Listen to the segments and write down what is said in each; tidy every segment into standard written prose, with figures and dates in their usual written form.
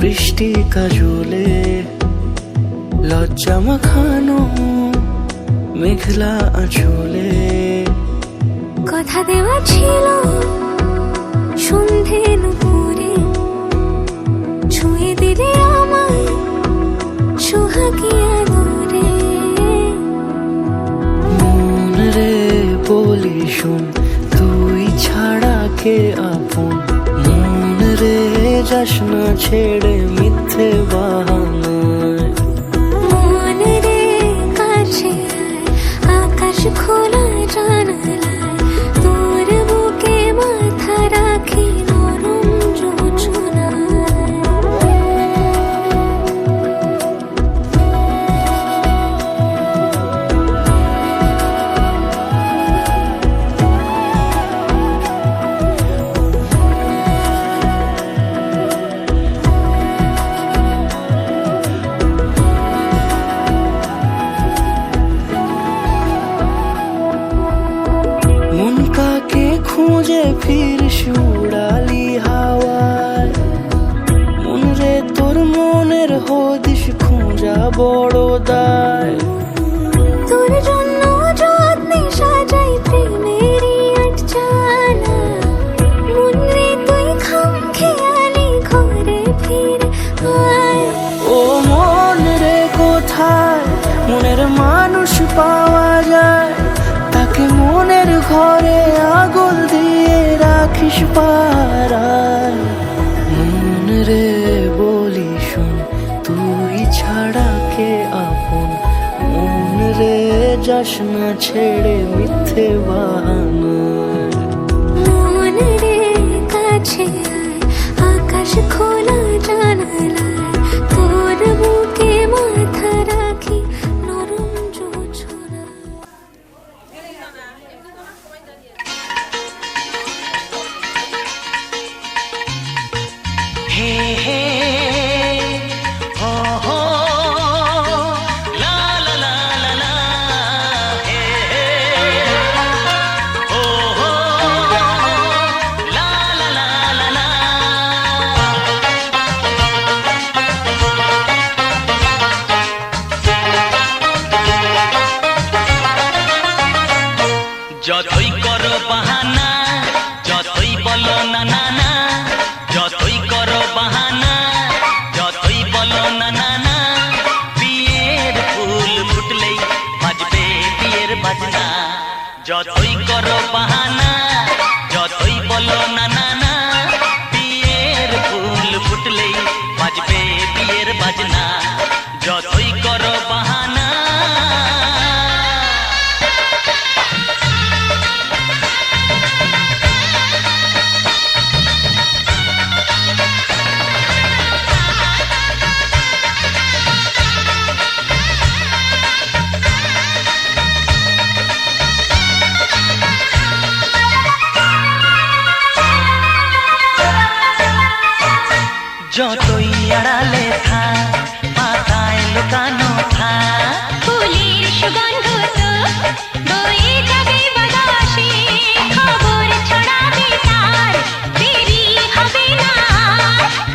বৃষ্টি কাজলে লজ্জা মাখানো মেঘলা আঁচলে কথা দেওয়া ছিল সন্ধে নুপুরে ছুঁয়ে দিলে আমায় সোহাগী আদরে। মন রে বলি শোন তুই ছাড়া কে আপন, মন রে যাস না ছেড়ে মিথ্যে বাহানায়। মন রে কাছে আকাশ খোলা জানালায় তোর বুকে মাথা রাখি নরম যোজনায়। মন কাকে খুঁজে ফিরিস উড়ালি হাওয়ায়, মন রে তোর মনের হদিস খোঁজা বড় দায়। তোর জন্য যত্নে সাজাই প্রেমেরই আটচালা, মন রে তুই খাম খেয়ালি ঘরে ফিরে আয়। ও মন রে কোথায় মনের মানুষ পাওয়া যায়, তাকে মনের ঘরে আগুন দিয়ে রাখিস পাড়ায়। মন রে বলি শোন তুই ছাড়া কে আপন, মন রে যাস না ছেড়ে মিথ্যে বাহানায়। মন রে কাছে আয় আকাশ খোলা জানালায় তোর বুকে মাথা রাখি নরম যোজনায়। হে হে হো হো লা লা লা লা লা, হে হে হো হো লা লা লা লা লা। যতই করো বাহানা, যতই বলো না না না, যতই করো বাহানা, যতই বলো না না না, বিয়ের ফুল ফুটলেই বাজবে বিয়ের বাজনা। যতই করো বাহানা, যতই বলো না না না, বিয়ের ফুল ফুটলেই বাজবে বিয়ের বাজনা। যতই করো বাহানা। যতই আড়ালে থাক পাতায় লুকানো থাক, ফুলের সুগন্ধ তো বয়ে যাবে বাতাসে, খবর ছড়াবে তার দেরি হবে না।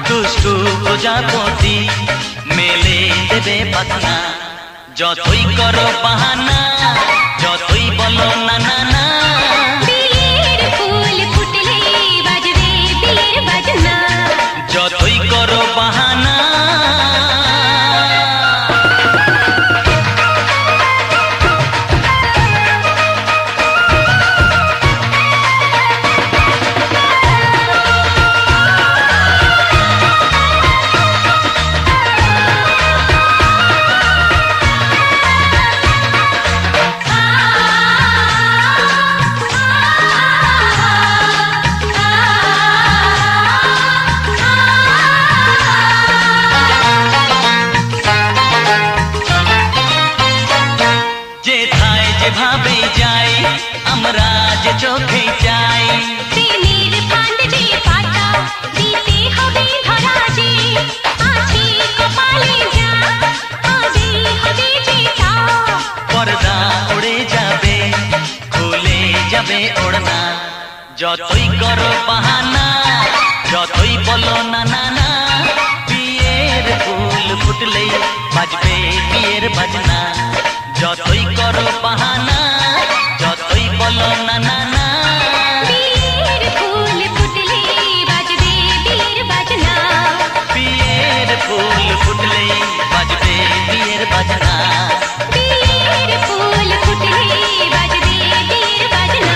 দুষ্টু প্রজাপতি মেলে দেবে পাখনা। যতই করো বাহানা, যতই বলো না না না, বিয়ের ফুল ফুটলেই বাজবে বিয়ের বাজনা। যতই করো বাহানা। যেভাবে যাই আমরা যে চোখে চাই, প্রেমের ফান্ড যে পাতা দিতে হবে ধরা যে আছে কপালে যা হবে হবে যেটা। পর্দা উড়ে যাবে খুলে যাবে ওড়না। যতই করো বাহানা, যতই বলো না না না, বিয়ে বাজনা যতই করো বাহানা যতই বলো না না না বিয়ের ফুল ফুটলে বাজবে বিয়ের বাজনা বিয়ের ফুল ফুটলেই বাজবে বিয়ের বাজনা বিয়ের ফুল ফুটলে বাজবে বিয়ের বাজনা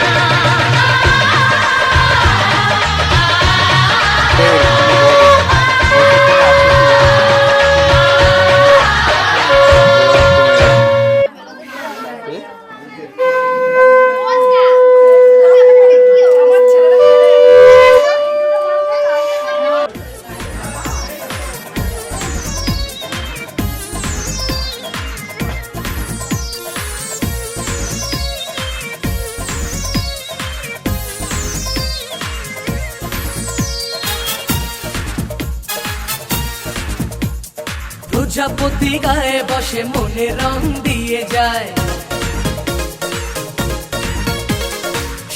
প্রজাপতি গায়ে বসে মনে রং দিয়ে যায়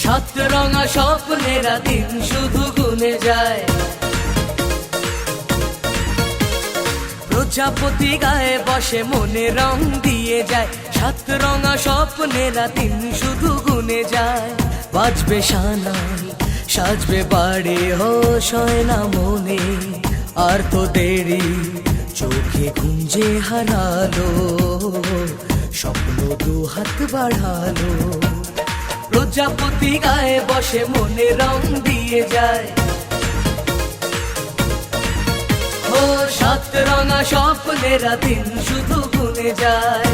সাত রঙা স্বপ্নেরা দিন শুধু গুনে যায় প্রজাপতি গায়ে বসে মনে রং দিয়ে যায় সাত রঙা স্বপ্নেরা দিন শুধু গুনে যায় বাজবে সানাই সাজবে বাড়ি হোশ হয় না মনে আর তো দেরি চোখে গুঞ্জে হারালো স্বপ্ন দু হাত বাড়ালো প্রজাপতি গায়ে বসে মনে রং দিয়ে যায় ও সাত রঙা স্বপ্নেরা দিন শুধু গুনে যায়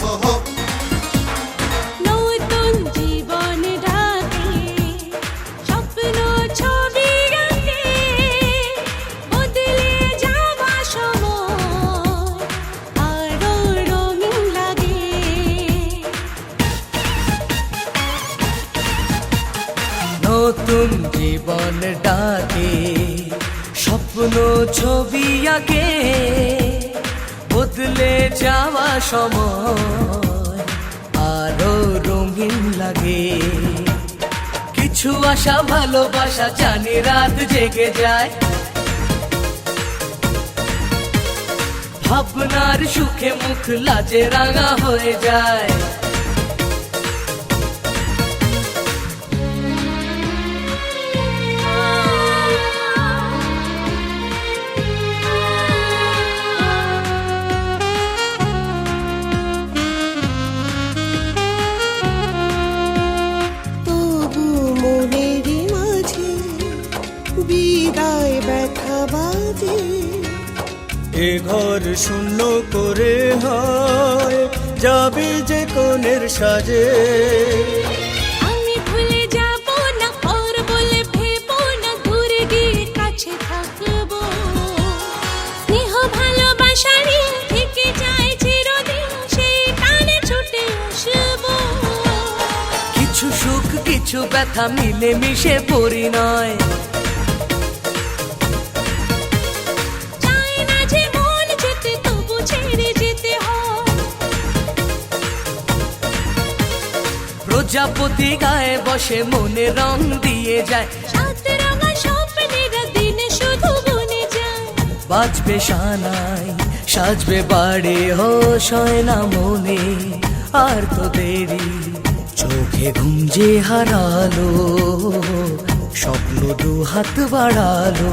নতুন জীবন ডাকে স্বপ্ন ছবি আঁকে বদলে যাওয়া সময় আরো রঙিন লাগে নতুন জীবন ডাকে স্বপ্ন ছবি আঁকে বদলে যাওয়া সময় আরো রঙিন লাগে কিছু আশা ভালোবাসা জানি রাত জেগে যায় ভাবনার সুখে মুখ লাজে রাঙা হয়ে যায় তবু মনের মাঝে বিদায় ব্যথা বাজে এ ঘর শূন্য করে হয় যাবে যে কোণের সাজে আমি ভুলে যাব না আর বলে ভেবো না দূরে গিয়ে কাছে থাকবো স্নেহ ভালোবাসারই থেকে যায় চিরদিন সেই টানে ছুটে আসবো কিছু সুখ কিছু ব্যথা মিলে মিশে পরিণয় চাই না যে মন যেতে তবু ছেড়ে যেতে হয় প্রজাপতি গায়ে বসে মনে রং দিয়ে যায় সাত রঙা স্বপ্নেরা দিনে শুধু গুনে যায় বাজবে সানাই সাজবে বাড়ি হোশ হয় না মনে আর তো দেরি চোখে ঘুম যে হারালো স্বপ্ন দু হাত বাড়ালো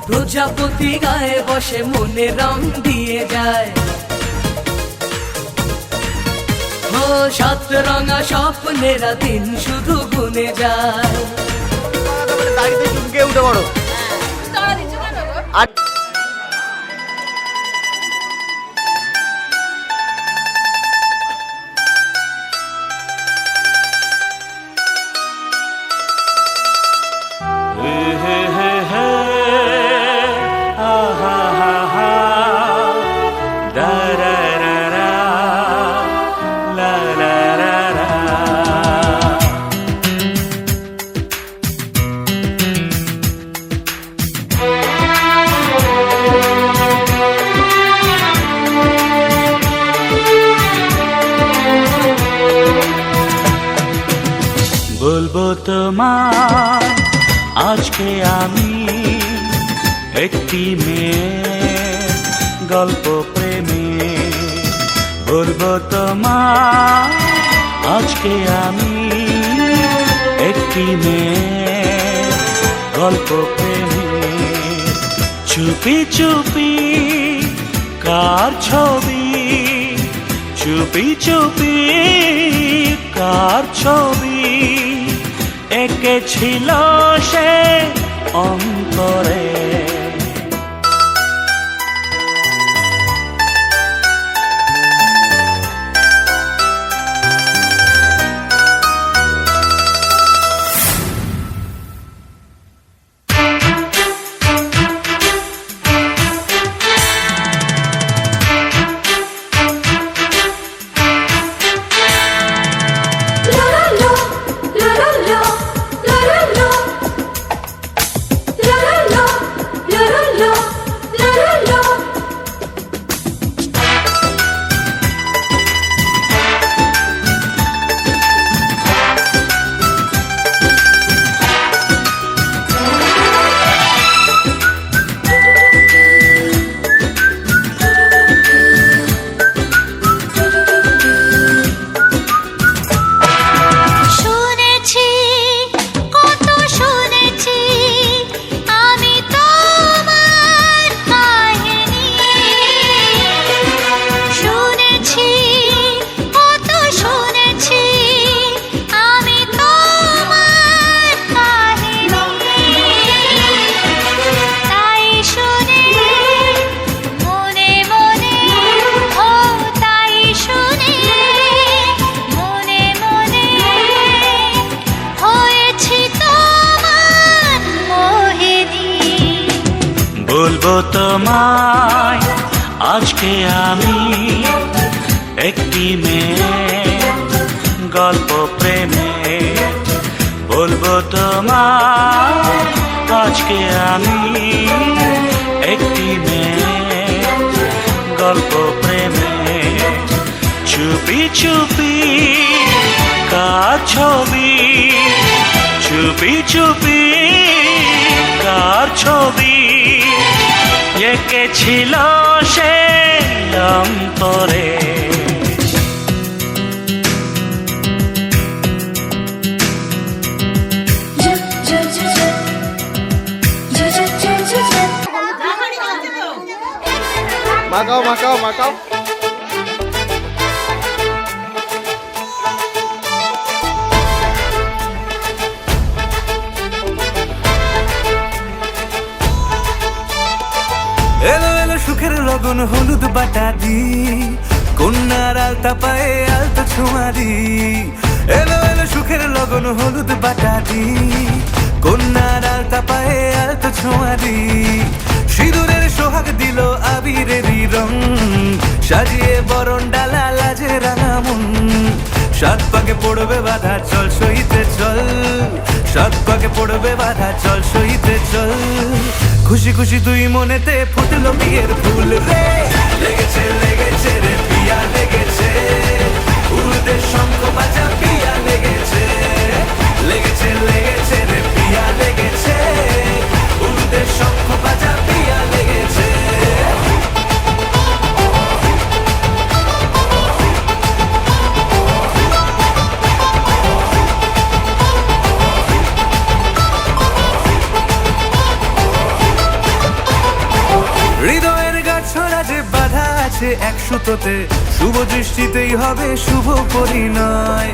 প্রজাপতি গায়ে বসে মনে রং দিয়ে যায় ও সাত রঙা স্বপ্নেরা দিন শুধু গুনে যায় দাড়িতে চুমকে উঠে পড়ো আর da da da তোমায় আজকে আমি একটি মেয়ের গল্প প্রেমে বলবো তোমায় আজকে আমি একটি মেয়ের গল্প প্রেমে চুপি চুপি কার ছবি চুপি চুপি কার ছবি এঁকেছিল সে অন্তরে বলবো তোমায় আজকে আমি একটি মেয়ের গল্প প্রেমে বলবো তোমায় আজকে আমি একটি মেয়ের গল্প প্রেমে চুপি চুপি কার ছবি চুপি চুপি কার ছবি এঁকেছিল সে অন্তরে মাকাও মাকাও মাকাও এলো এলো সুখের লগন হলুদ বাটা দি কন্যার আলতা পায়ে আলতা ছোঁয়া দি এলো এলো সুখের লগন হলুদ বাটা দি কন্যার আলতা পায়ে আলতা ছোঁয়া দি সিঁদুরের সোহাগ দিল আবিরেরই রং সাজিয়ে বরণ ডালা লাজে রাঙা মন সাত পাকে পড়বে বাধা চল সইতে চল সাত পাকে পড়বে বাধা চল সইতে চল খুশি খুশি তুই মনেতে ফুটলো বিয়ের ফুল রে লেগেছে লেগেছে রে পিয়া লেগেছে উড়তে শঙ্খ বাজা পিয়া লেগেছে লেগেছে লেগেছে রে পিয়া লেগেছে উড়তে শঙ্খ বাজা পিয়া লেগেছে হৃদয়ের গাছড়া যে বাধা আছে এক সুতোতে শুভ দৃষ্টিতেই হবে শুভ পরিণয়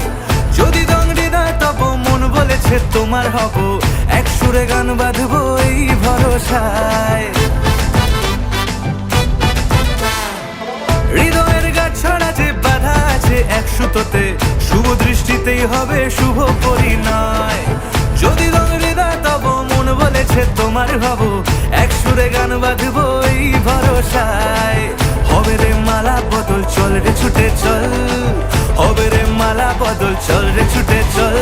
যদি দংড়ি দেয় তব মন বলেছে তোমার হব এক সুরে গান বাঁধবো এই ভরসায় হৃদয়ের গাছড়া যে বাধা আছে এক সুতোতে শুভ দৃষ্টিতেই হবে শুভ পরিণয় যদি দংড়ি দেয় তব মন বলেছে তোমার হব এক সুরে গান বাঁধবো এই ভরসায় হবে রে মালা বদল চল রে ছুটে চল হবে রে মালা বদল চল রে ছুটে চল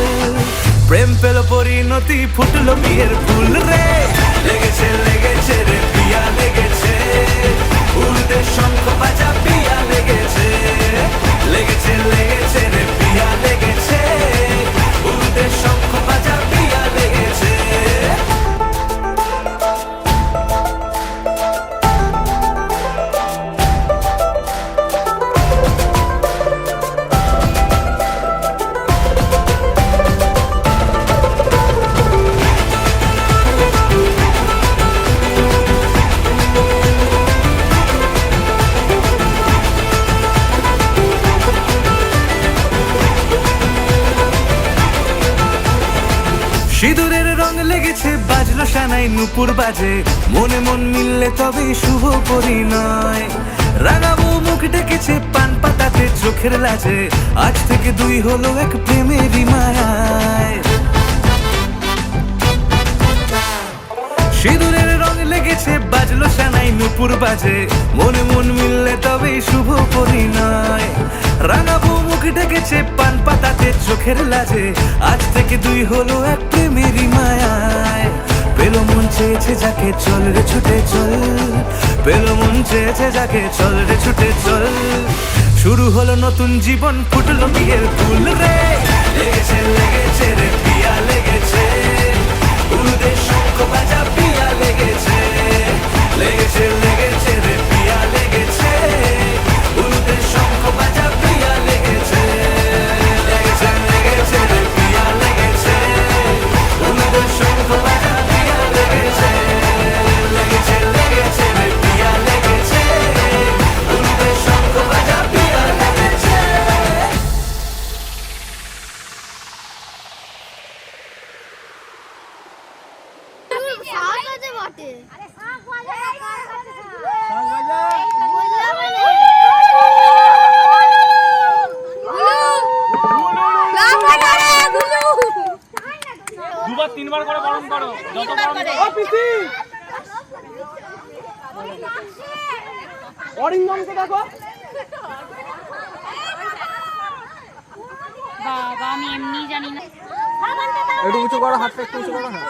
প্রেম পেল পরিণতি ফুটলো বিয়ের ফুল রে লেগেছে লেগেছে রে পিয়া লেগেছে উড়তে শঙ্খ বাজা পিয়া লেগেছে লেগেছে লেগেছে রে পিয়া লেগেছে উড়তে শঙ্খ বাজা পিয়া সানাই নুপুর বাজে, মনে মন মিললে তবে শুভ পরিণয়। রাঙাবো মুখ ডেকেছে পান পাতাতে চোখের লাজে, আজ থেকে দুই হলো এক প্রেমেরই মায়ায়। সিঁদুরের রং লেগেছে বাজলো সানাই নুপুর বাজে, মনে মন মিললে তবে শুভ পরিণয়। রাঙাবো মুখ ডেকেছে পান পাতাতে চোখের লাজে, আজ থেকে দুই হলো এক প্রেমেরই মায়ায়। পেলো মন চেয়েছে যাকে চল রে ছুটে চল, পেলো মন চেয়েছে যাকে চল রে ছুটে চল। শুরু হলো নতুন জীবন, ফুটলো বিয়ের ফুল রে। লেগেছে লেগেছে রে পিয়া লেগেছে, উলুদের শঙ্খ বাজা পিয়া লেগেছে। লেগেছে লেগেছে রে পিয়া লেগেছে, উলুদের শঙ্খ বাজা পিয়া লেগেছে। লেগেছে লেগেছে রে পিয়া লেগেছে, উলুদের শঙ্খ বাজা পিয়া লেগেছে। লেগেছে লেগেছে রে পিয়া লেগেছে, উলুদের শঙ্খ বাজা পিয়া লেগেছে। দুবার তিনবার করে গরম করো, যত গরম অরিন্দমকে দেখো। বাবা আমি এমনি জানি না। একটু উঁচু করো, হাতটা একটু উঁচু করো। হ্যাঁ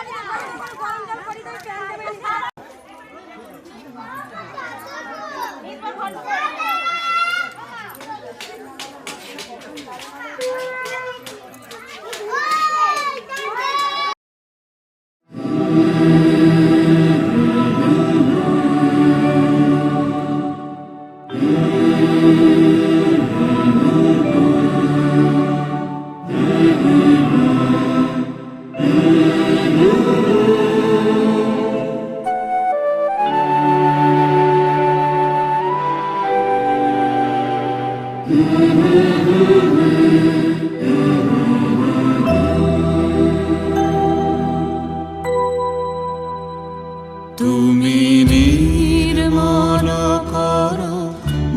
তুমি নির্মল করো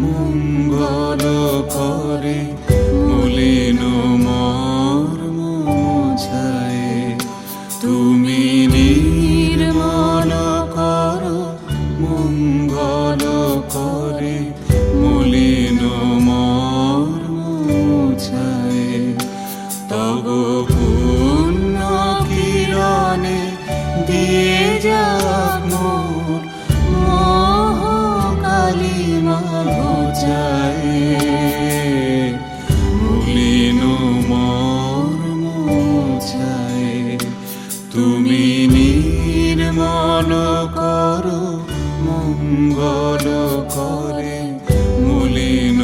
মঙ্গল করে, মলিন মর্ম মুছায়। তুমি নির্মল করো মঙ্গল করে, মলিন মর্ম মুছায়। তব পুণ্য কিরণে দিয়ে যাক মোর মোহ কালিমা ঘোচায়। মলিন মর্ম মুছায়। তুমি নির্মল করো মঙ্গল করে, মলিন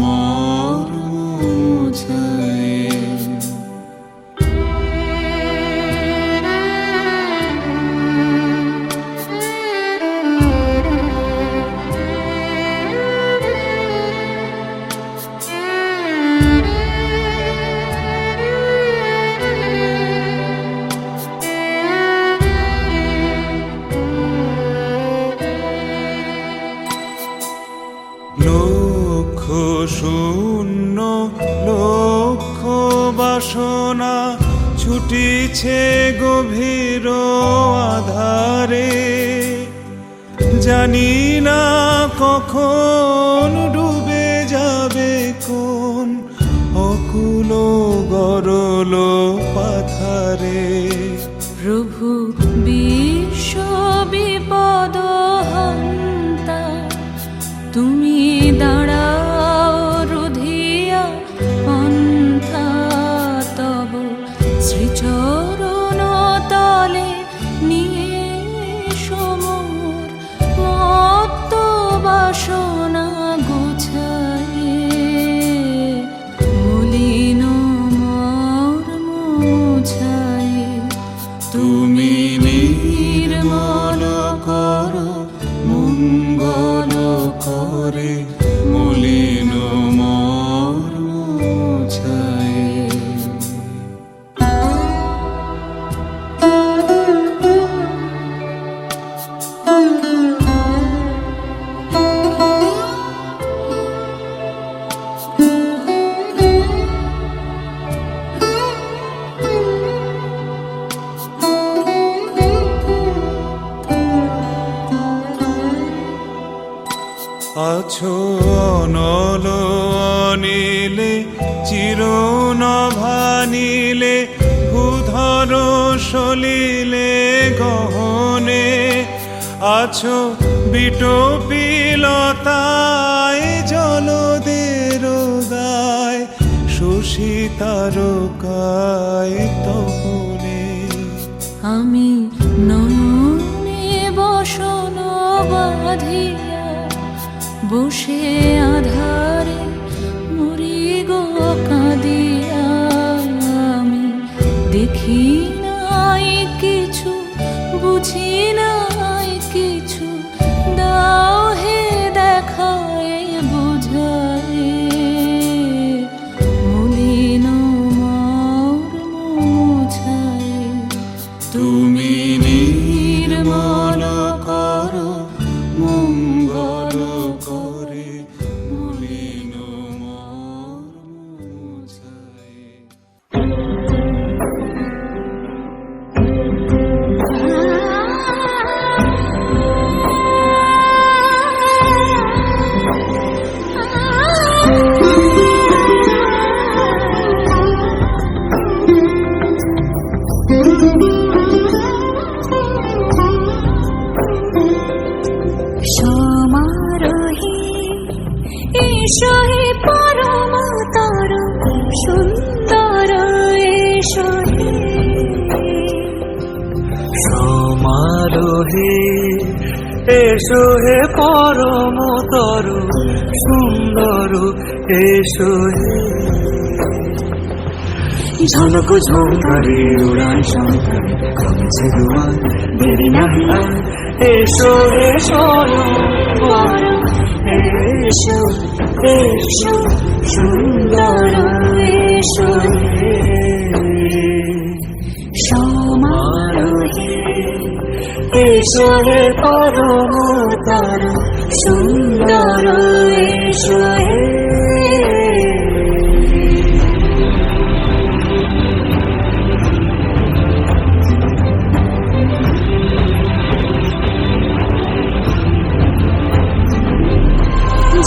মর্ম মুছায়। লক্ষ শূন্য লক্ষ বাসনা ছুটিছে গভীর আধারে, জানি না কখন ডুবে যাবে কোন অকুল গরল পাথারে। প্রভু বিশ্ব বিপদ হন্তা, তুমি দাঁড়াও রুধিয়া পন্থা। তব শ্রীচরণ তলে নিয়ে সমর মত্ত বাসনা গুছায়ে। মলিন মর্ম মুছায়ে। তুমি নির্মল করো মঙ্গল করে, মলিন মর্ম মুছায়। আছো অনল অনিলে চিরনভানিলে ভূধর সলিলে গহনে আছো বিটপিলতায় জলদের গায় শশী তারকায় তপনে আমি নয়নে বসন বাঁধিয়া বসে আধারে মরি গো কাঁদিয়া আমি দেখি নাই কিছু বুঝি নাই কিছু দাও হে দেখায় বুঝায় মলিন মর্ম মুছায় তুমি নির্মল করো মঙ্গল করে মলিন মর্ম মুছায়। সমারোহে এসো হে পরমতর সুন্দর এসো হে সমারোহে এসো হে পরমতর সুন্দর এসো হে ঝলক ঝঙ্কারে উড়ায় শঙ্কারে কমছে দুয়ার দেরি নাহি আর এসো এসো পর এসো এসো সুন্দর এসো হে সমারোহে এসো হে পরমতর সুন্দর এসো হে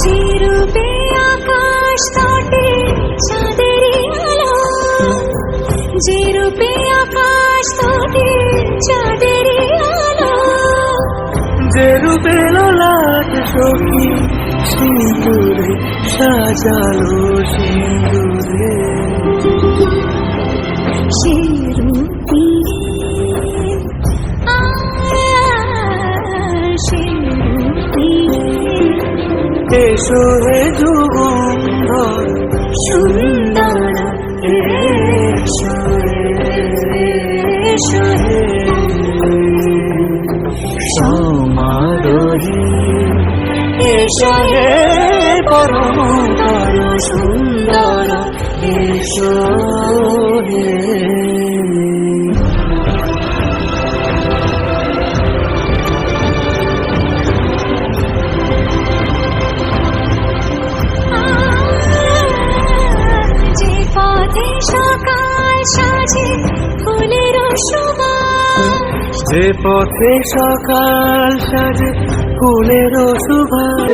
যে রূপে আকাশ তটে চাঁদেরই আলো যে রূপে আকাশ তটে চাঁদেরই আলো যে রূপে ললাট সখী সিঁদুরে সাজালো সিঁদুরে সে রূপে সে রূপে এসো হে যুগন্ধর সুন্দর এসো এসো সমারোহে এসো হে পরমতর সুন্দর এসো হে যে পথে সকাল সাজে ফুলের সুবাস যে পথে সকাল সাজে ফুলের সুবাস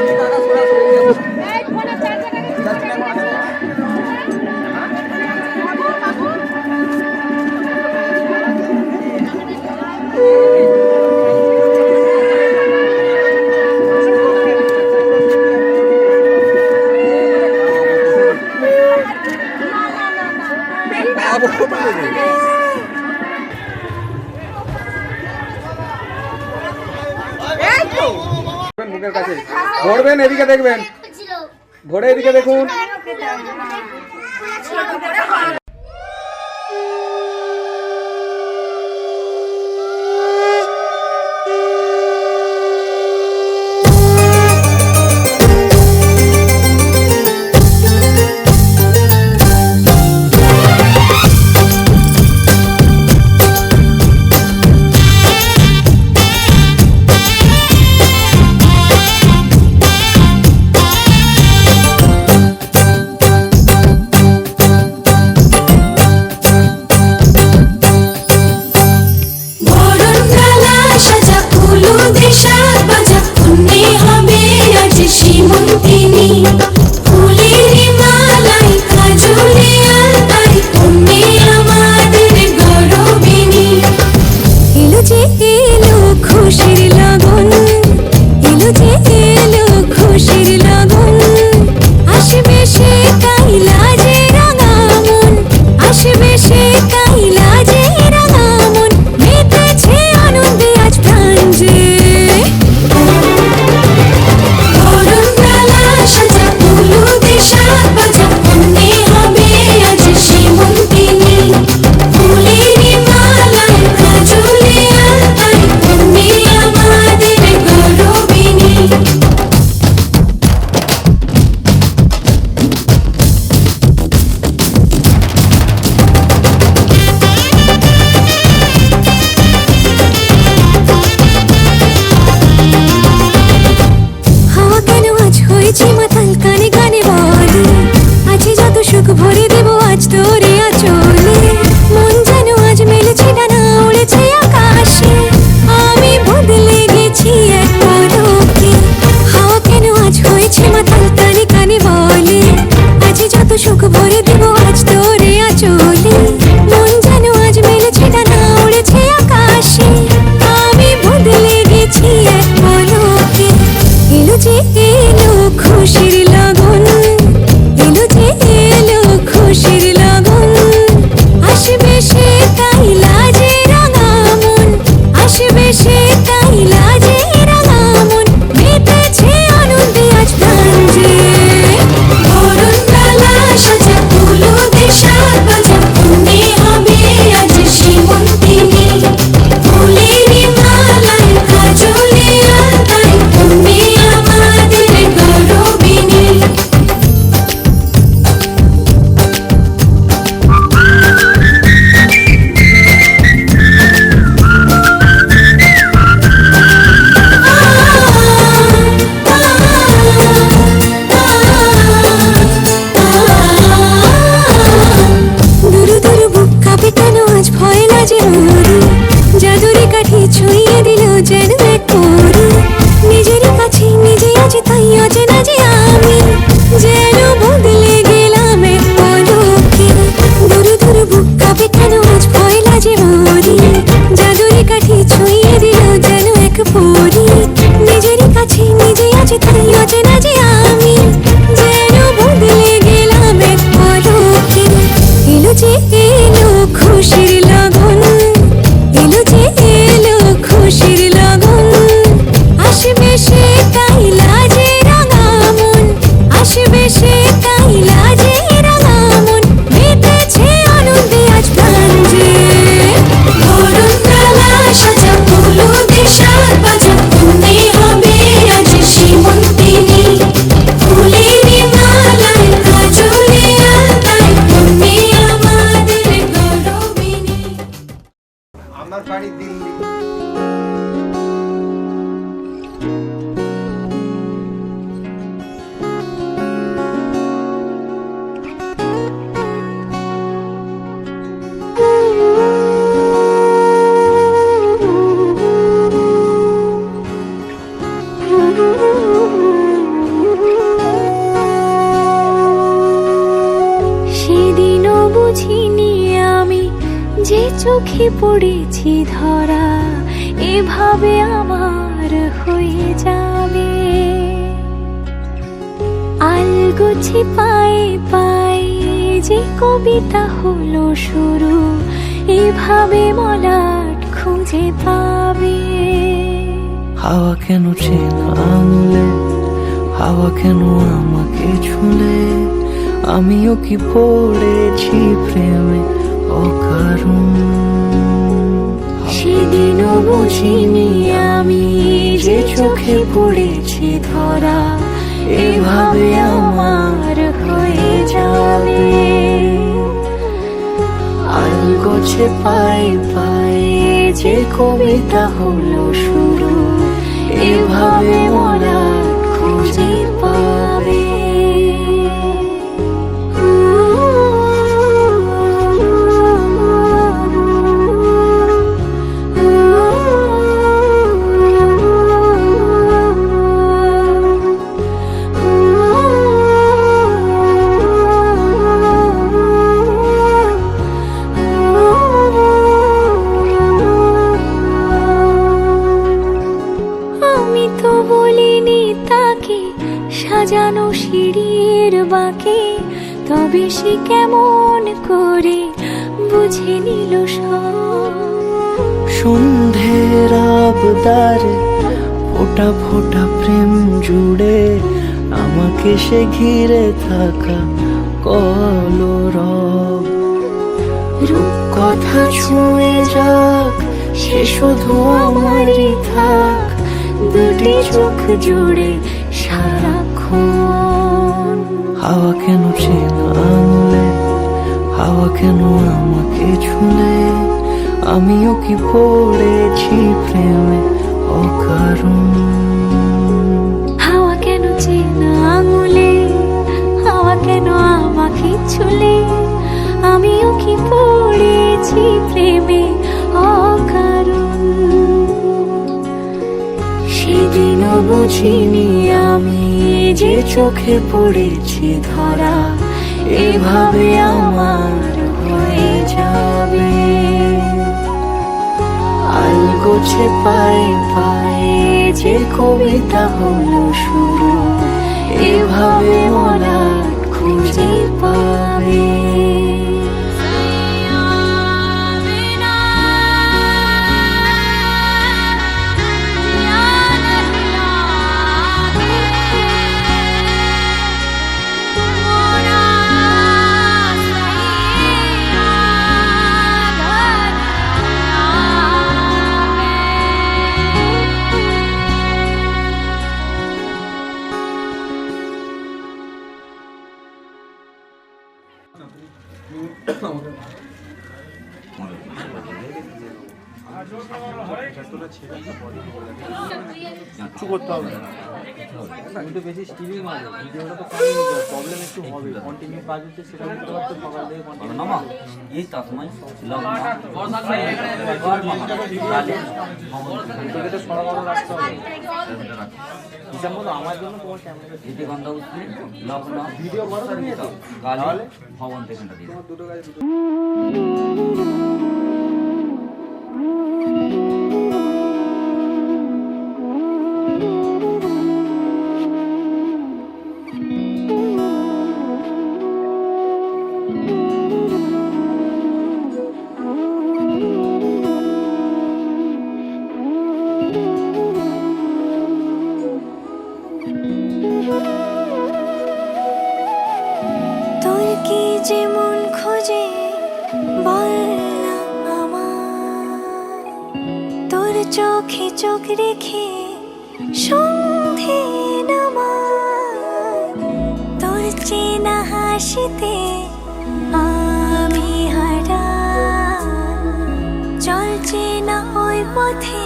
মুখের কাছে ধরবেন, এদিকে দেখবেন, ধরে এদিকে দেখুন। যে তুই অচেনা যে আমি, যেন বদলে গেলাম এক পলকে। এলো যে এলো খুশির লগন, এলো যে এলো খুশির লগন। আসবে সে তাই লাজে রাঙা মন, আসবে সে তাই লাজে রাঙা মন। মেতেছে আনন্দে আজ প্রাণ যে, বরণ ডালা সাজা হলুদে সাত বাজা। তুমি হবে আজ সীমন্তিনী, ফুলের মালায় কাজলে আলতায়। তুমি আমাদের গৌরবিনী। আমার বাড়ি দিল্লি। সেদিনও বুঝিনি আমি যে চোখে পড়েছি ধরা, এভাবে আমার হয়ে যাবে। আলগোছে পায়ে পায়ে যে কবিতা হলো শুরু, এভাবে মলাট খুঁজে পাবে। হাওয়া কেন চেনা আঙুলে, হাওয়া কেন আমাকে ছুলে, আমিও কি পড়েছি প্রেমে অকারণ। সেদিনও বুঝিনি আমি যে চোখে পড়েছি ধরা, এভাবে আমার হয়ে যাবে। আলগোছে পায়ে পায়ে যে কবিতা হলো শুরু, এভাবে মোরা খুঁজে পাবে। আমি তো বলিনি তাকে সাজানো সিঁড়ির বাঁকে, তবে সে কেমন করে বুঝে নিল সব। সন্ধ্যের আবদারে ফোটা ফোটা প্রেম জুড়ে, আমাকে সে ঘিরে থাকা কলরব। রূপকথা ছুঁয়ে যাক, সে শুধু আমারই থাক, দুটি চোখ জুড়ে সারাক্ষণ। হাওয়া কেন চেনা আঙুলে, হাওয়া কেন আমাকে ছুলে, আমিও কি পড়েছি প্রেমে অকারণ। হাওয়া কেন চেনা আঙুলে, হাওয়া কেন আমাকে ছুলে, আমিও কি পড়েছি প্রেমে অকারণ। সেদিনও বুঝিনি আমি যে চোখে পড়েছি ধরা, এভাবে আমার হয়ে যাবে। আলগোছে পায়ে পায়ে যে কবিতা হলো শুরু, এভাবে মোরা খুঁজে পাবে। কিচ্ছু করতে হবে না। আমি তো বেশি স্টিলিং মারবো, ভিডিওটা তো প্রবলেম একটু হবে। কন্টিনিউ কাজ হচ্ছে সেটা বুঝতে পারছো, সকাল থেকে কন্টিনিউ তো সরবরাহ রাখতে হবে। হিসাব মতো আমার জন্য তোমার ক্যামেরা ভিডিও করো নিয়ে তো তাহলে ভবন থেকে দুটো গাড়ি দুটো যে মন খোঁজে বল না আমায়, তোর চোখে চোখ রেখে সন্ধে নামায়, তোর চেনা হাসিতে আমি হারা, চল চেনা ওই পথে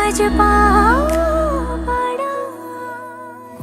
আজ পা